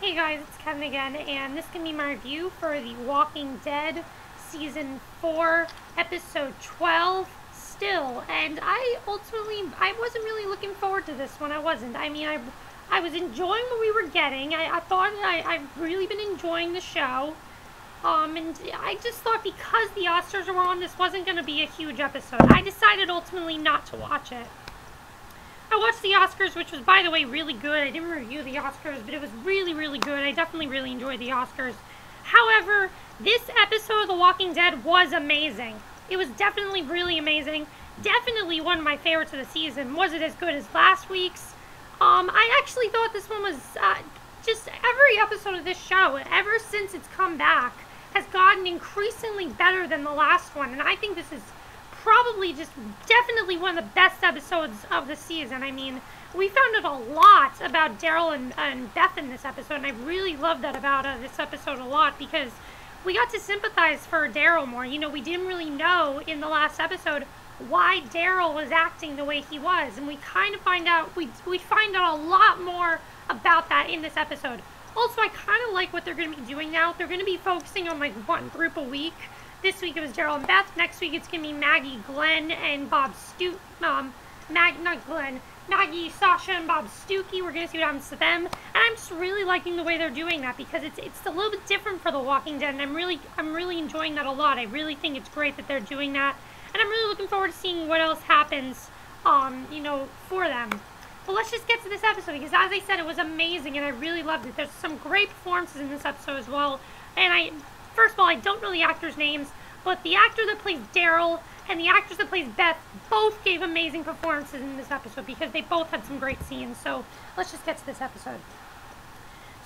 Hey guys, it's Kevin again, and this can be my review for The Walking Dead Season 4, Episode 12, Still. And I wasn't really looking forward to this one. I wasn't. I was enjoying what we were getting. I've really been enjoying the show. And I just thought because the Oscars were on, this wasn't going to be a huge episode. I decided ultimately not to watch it. I watched the Oscars, which was, by the way, really good. I didn't review the Oscars, but it was really, really good. I definitely really enjoyed the Oscars. However, this episode of The Walking Dead was amazing. It was definitely really amazing. Definitely one of my favorites of the season. Was it as good as last week's? I actually thought this one was, just every episode of this show, ever since it's come back, has gotten increasingly better than the last one. And I think this is probably just definitely one of the best episodes of the season. I mean, we found out a lot about Daryl and Beth in this episode, and I really loved that about this episode a lot because we got to sympathize for Daryl more. You know, we didn't really know in the last episode why Daryl was acting the way he was, and we kind of find out, we find out a lot more about that in this episode. Also, I kind of like what they're going to be doing now. They're going to be focusing on like one group a week. This week it was Daryl and Beth. Next week it's going to be Maggie, Glenn, and Bob Maggie, Sasha, and Bob Stookie. We're going to see what happens to them. And I'm just really liking the way they're doing that because it's a little bit different for The Walking Dead, and I'm really enjoying that a lot. I really think it's great that they're doing that. And I'm really looking forward to seeing what else happens, for them. But let's just get to this episode because, as I said, it was amazing and I really loved it. There's some great performances in this episode as well. And first of all, I don't know the actors' names, but the actor that plays Daryl and the actress that plays Beth both gave amazing performances in this episode because they both had some great scenes. So let's just get to this episode.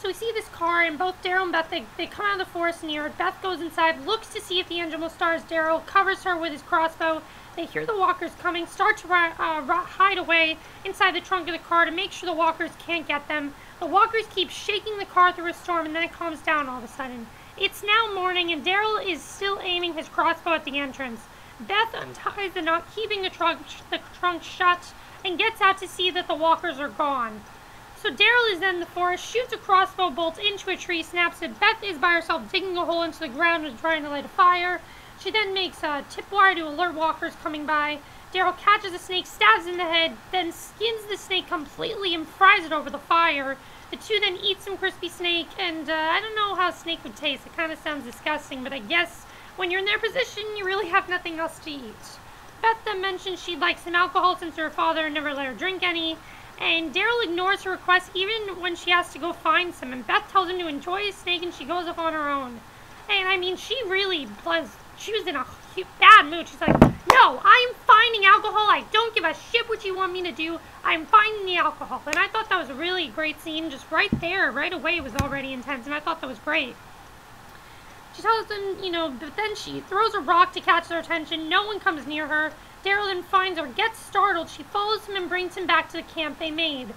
So we see this car, and both Daryl and Beth, they come out of the forest near it. Beth goes inside, looks to see if the engine will start as Daryl, covers her with his crossbow. They hear the walkers coming, start to hide away inside the trunk of the car to make sure the walkers can't get them. The walkers keep shaking the car through a storm, and then it calms down all of a sudden. It's now morning, and Daryl is still aiming his crossbow at the entrance. Beth unties the knot, keeping the trunk shut, and gets out to see that the walkers are gone. So Daryl is then in the forest, shoots a crossbow bolt into a tree, snaps it. Beth is by herself digging a hole into the ground and trying to light a fire. She then makes a tripwire to alert walkers coming by. Daryl catches a snake, stabs it in the head, then skins the snake completely and fries it over the fire. The two then eat some crispy snake, and I don't know how snake would taste. It kind of sounds disgusting, but I guess when you're in their position, you really have nothing else to eat. Beth then mentions she'd like some alcohol since her father never let her drink any, and Daryl ignores her request even when she has to go find some, and Beth tells him to enjoy his snake, and she goes off on her own. And I mean, she was in a bad mood. She's like, no, I am finding alcohol. I don't give a shit what you want me to do. I'm finding the alcohol. And I thought that was a really great scene. Just right there, right away, it was already intense. And I thought that was great. She tells them, but then she throws a rock to catch their attention. No one comes near her. Daryl then finds her, gets startled. She follows him and brings him back to the camp they made.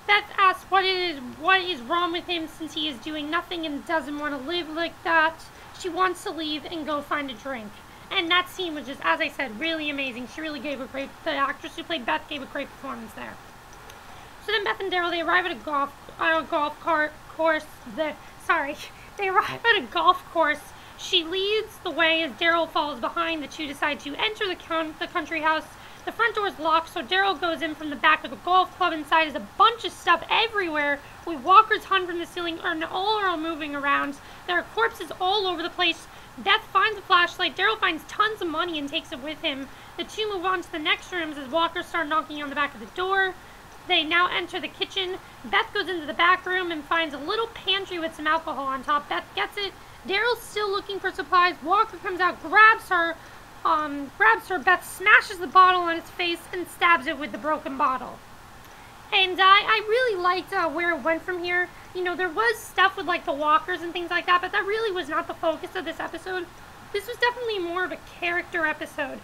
Beth asks what is wrong with him since he is doing nothing and doesn't want to live like that. She wants to leave and go find a drink. And that scene was just, as I said, really amazing. She really gave the actress who played Beth gave a great performance there. So then Beth and Daryl, they arrive at a golf course. They arrive at a golf course. She leads the way as Daryl follows behind. The two decide to enter the country house. The front door is locked, so Daryl goes in from the back of the golf club. Inside is a bunch of stuff everywhere, with walkers hung from the ceiling and all are moving around. There are corpses all over the place. Beth finds a flashlight. Daryl finds tons of money and takes it with him. The two move on to the next rooms as walkers start knocking on the back of the door. They now enter the kitchen. Beth goes into the back room and finds a little pantry with some alcohol on top. Beth gets it. Daryl's still looking for supplies. Walker comes out, grabs her. Beth smashes the bottle on his face and stabs it with the broken bottle. And I really liked where it went from here. There was stuff with like the walkers and things like that, but that really was not the focus of this episode. This was definitely more of a character episode.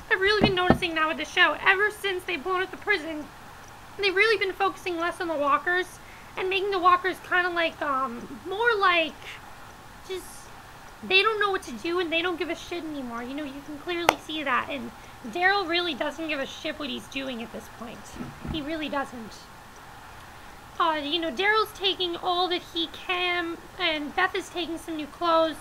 I've really been noticing now with the show, ever since they've blown up the prison, they've really been focusing less on the walkers and making the walkers kind of like, more like, just, they don't know what to do and they don't give a shit anymore. You can clearly see that. And Daryl really doesn't give a shit what he's doing at this point. He really doesn't. Daryl's taking all that he can, and Beth is taking some new clothes,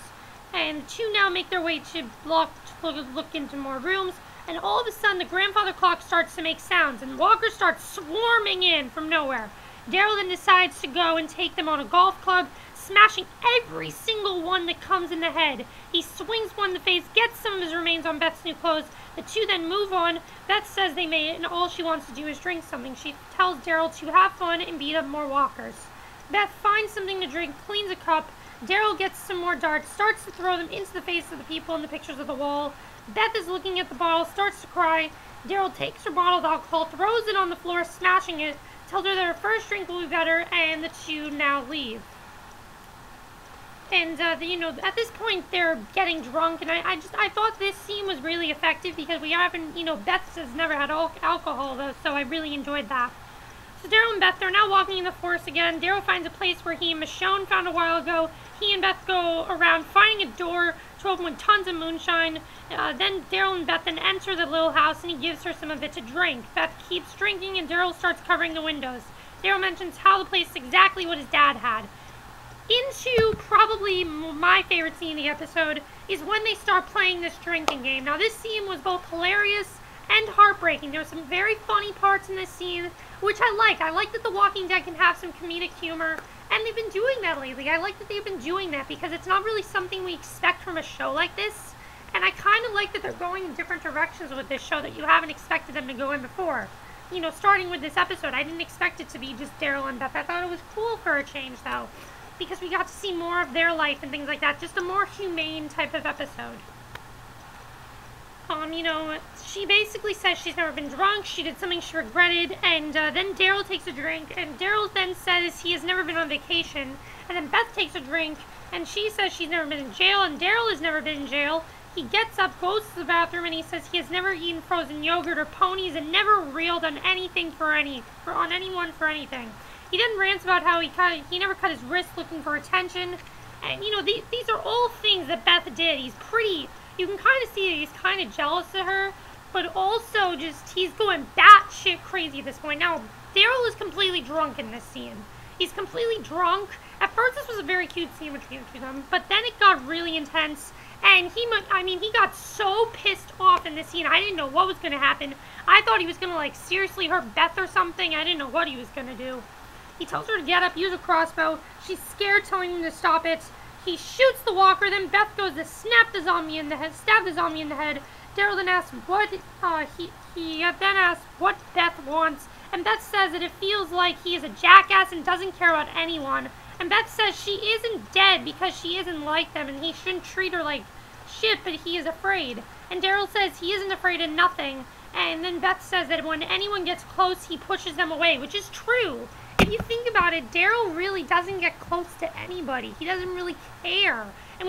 and the two now make their way to look into more rooms, and all of a sudden the grandfather clock starts to make sounds, and walkers start swarming in from nowhere. Daryl then decides to go and take them on a golf club, smashing every single one that comes in the head. He swings one in the face, gets some of his remains on Beth's new clothes. The two then move on. Beth says they made it, and all she wants to do is drink something. She tells Daryl to have fun and beat up more walkers. Beth finds something to drink, cleans a cup. Daryl gets some more darts, starts to throw them into the face of the people in the pictures of the wall. Beth is looking at the bottle, starts to cry. Daryl takes her bottle of alcohol, throws it on the floor, smashing it, tells her that her first drink will be better, and the two now leave. And, at this point, they're getting drunk, and I thought this scene was really effective because we haven't, Beth has never had alcohol, though, so I really enjoyed that. So Daryl and Beth, they're now walking in the forest again. Daryl finds a place where he and Michonne found a while ago. He and Beth go around finding a door to open with tons of moonshine. Then Daryl and Beth then enter the little house, and he gives her some of it to drink. Beth keeps drinking, and Daryl starts covering the windows. Daryl mentions how the place is exactly what his dad had. Into probably my favorite scene in the episode is when they start playing this drinking game. Now, this scene was both hilarious and heartbreaking. There were some very funny parts in this scene, which I like. I like that The Walking Dead can have some comedic humor, and they've been doing that lately. I like that they've been doing that because it's not really something we expect from a show like this, and I kind of like that they're going in different directions with this show that you haven't expected them to go in before. Starting with this episode, I didn't expect it to be just Daryl and Beth. I thought it was cool for a change, though, because we got to see more of their life and things like that. Just a more humane type of episode. She basically says she's never been drunk, she did something she regretted, and then Daryl takes a drink, and Daryl then says he has never been on vacation, and then Beth takes a drink, and she says she's never been in jail, and Daryl has never been in jail. He gets up, goes to the bathroom, and he says he has never eaten frozen yogurt or ponies, and never reeled on anything on anyone for anything. He then rants about how he never cut his wrist looking for attention, and these are all things that Beth did. You can kind of see that he's kind of jealous of her, but also he's going batshit crazy at this point. Now, Daryl is completely drunk in this scene. He's completely drunk. At first, this was a very cute scene between the two of them, but then it got really intense, and he got so pissed off in this scene. I didn't know what was going to happen. I thought he was going to, seriously hurt Beth or something. I didn't know what he was going to do. He tells her to get up, use a crossbow. She's scared, telling him to stop it. He shoots the walker, then Beth goes to stab the zombie in the head. Daryl then asks he then asks what Beth wants, and Beth says that it feels like he is a jackass and doesn't care about anyone. And Beth says she isn't dead because she isn't like them, and he shouldn't treat her like shit, but he is afraid. And Daryl says he isn't afraid of nothing. And then Beth says that when anyone gets close, he pushes them away, which is true. If you think about it, Daryl really doesn't get close to anybody. He doesn't really care. And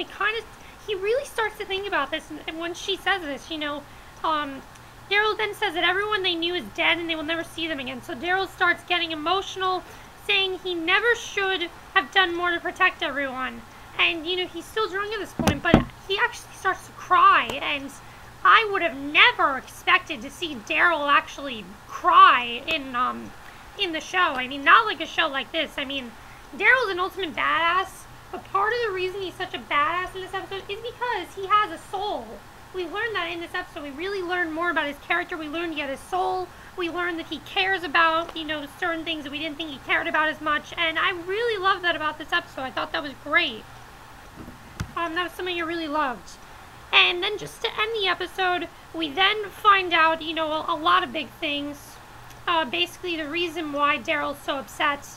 he really starts to think about this, and when she says this, Daryl then says that everyone they knew is dead and they will never see them again. So Daryl starts getting emotional, saying he never should have done more to protect everyone. And, he's still drunk at this point, but he actually starts to cry, and I would have never expected to see Daryl actually cry in the show. Not like a show like this. Daryl's an ultimate badass, but part of the reason he's such a badass in this episode is because he has a soul. We learned that in this episode. We really learned more about his character. We learned he had a soul. We learned that he cares about, certain things that we didn't think he cared about as much, and I really loved that about this episode. I thought that was great. That was something I really loved. And then just to end the episode, we then find out, a lot of big things. Basically the reason why Daryl's so upset.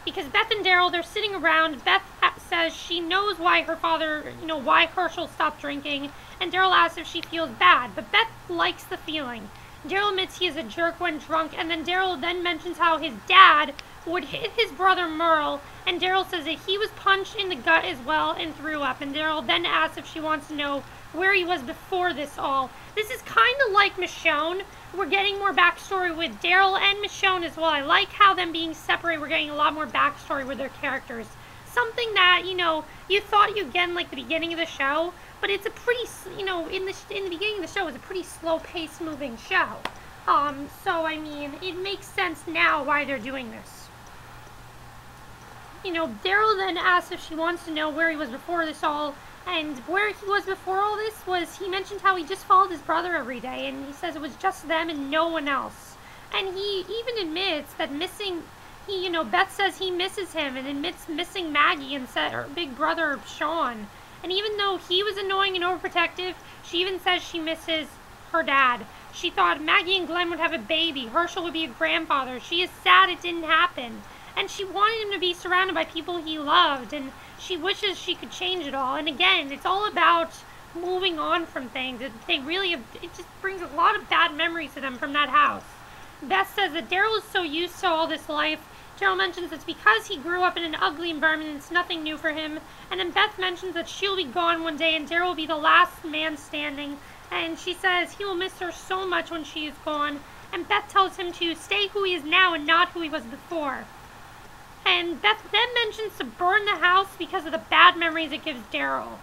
Because Beth and Daryl, they're sitting around. Beth says she knows why her father, why Herschel stopped drinking. And Daryl asks if she feels bad. But Beth likes the feeling. Daryl admits he is a jerk when drunk. And then Daryl then mentions how his dad would hit his brother Merle. And Daryl says that he was punched in the gut as well and threw up. And Daryl then asks if she wants to know where he was before this all. This is kind of like Michonne. We're getting more backstory with Daryl and Michonne as well. I like how them being separated, we're getting a lot more backstory with their characters. Something that, you thought you'd get in, the beginning of the show, but it's a pretty, in the beginning of the show, it's a pretty slow-paced moving show. So, it makes sense now why they're doing this. Daryl then asks if she wants to know where he was before this all, and where he was before all this was, he mentioned how he just followed his brother every day, and he says it was just them and no one else. And he even admits that Beth says he misses him, and admits missing Maggie and her big brother, Sean. And even though he was annoying and overprotective, she even says she misses her dad. She thought Maggie and Glenn would have a baby. Herschel would be a grandfather. She is sad it didn't happen. And she wanted him to be surrounded by people he loved, and she wishes she could change it all. And again, it's all about moving on from things. It just brings a lot of bad memories to them from that house. Beth says that Daryl is so used to all this life. Daryl mentions it's because he grew up in an ugly environment and it's nothing new for him. And then Beth mentions that she'll be gone one day and Daryl will be the last man standing. And she says he will miss her so much when she is gone. And Beth tells him to stay who he is now and not who he was before. And Beth then mentions to burn the house because of the bad memories it gives Daryl.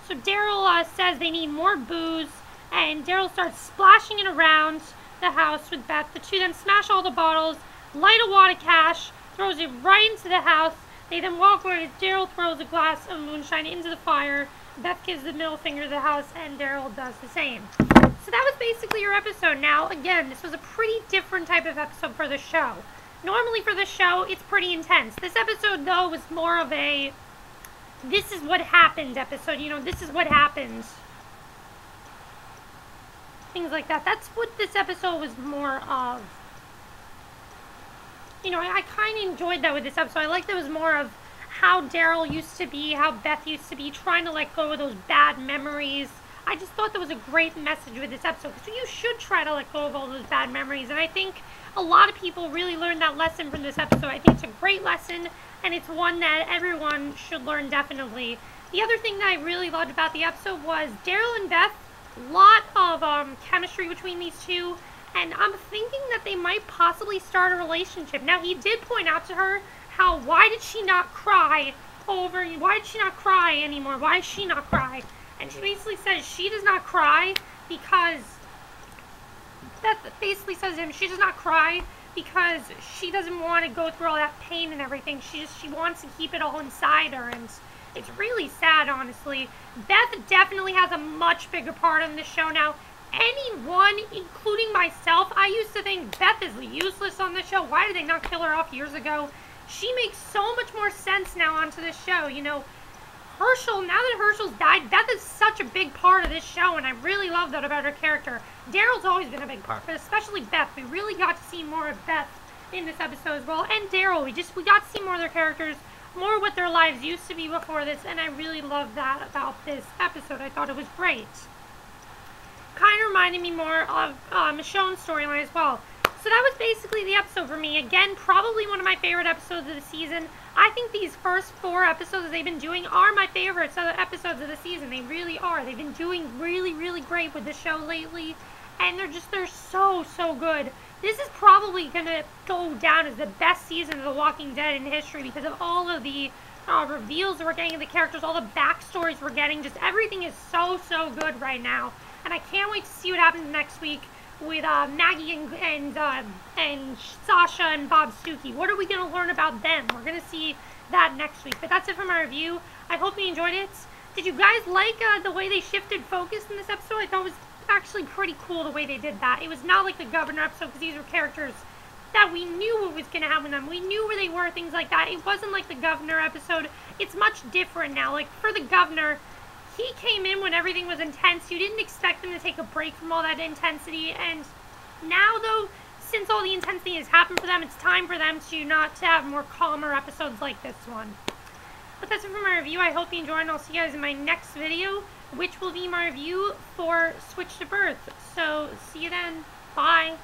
So Daryl says they need more booze, and Daryl starts splashing it around the house with Beth. The two then smash all the bottles, light a wad of cash, throws it right into the house. They then walk away as Daryl throws a glass of moonshine into the fire. Beth gives the middle finger to the house, and Daryl does the same. So that was basically your episode. Now, again, this was a pretty different type of episode for the show. Normally for the show, it's pretty intense. This episode, though, was more of a this is what happened episode. This is what happens. Things like that. That's what this episode was more of. I kind of enjoyed that with this episode. I liked that it was more of how Daryl used to be, how Beth used to be, trying to let go of those bad memories. I just thought that was a great message with this episode. So you should try to let go of all those bad memories. And I think a lot of people really learned that lesson from this episode. I think it's a great lesson, and it's one that everyone should learn definitely. The other thing that I really loved about the episode was Daryl and Beth. A lot of chemistry between these two, and I'm thinking that they might possibly start a relationship. Now, he did point out to her why did she not cry anymore? Why does she not cry? And she basically says she does not cry because Beth basically says to him she does not cry because she doesn't want to go through all that pain and everything. She wants to keep it all inside her, and it's really sad, honestly. Beth definitely has a much bigger part in this show now. Anyone, including myself, I used to think Beth is useless on the show. Why did they not kill her off years ago? She makes so much more sense now onto this show. Herschel, now that Herschel's died, Beth is such a big part of this show, and I really love that about her character. Daryl's always been a big part, but especially Beth. We really got to see more of Beth in this episode as well, and Daryl. We got to see more of their characters, more what their lives used to be before this, and I really love that about this episode. I thought it was great. Kind of reminded me more of Michonne's storyline as well. So that was basically the episode for me. Again, probably one of my favorite episodes of the season. I think these first 4 episodes they've been doing are my favorites episodes of the season. They really are. They've been doing really, really great with the show lately. And they're so good. This is probably going to go down as the best season of The Walking Dead in history because of all of the reveals that we're getting of the characters, all the backstories we're getting. Just everything is so good right now. And I can't wait to see what happens next week with Maggie and Sasha and Bob Stuckey. What are we going to learn about them? We're going to see that next week. But that's it for my review. I hope you enjoyed it. Did you guys like the way they shifted focus in this episode? I thought it was actually pretty cool the way they did that. It was not like the Governor episode because these were characters that we knew what was going to happen with them. We knew where they were, things like that. It wasn't like the Governor episode. It's much different now. Like, for the Governor, he came in when everything was intense. You didn't expect him to take a break from all that intensity. And now, though, since all the intensity has happened for them, it's time for them to have more calmer episodes like this one. But that's it for my review. I hope you enjoyed, and I'll see you guys in my next video, which will be my review for Switch to Birth. So, see you then. Bye.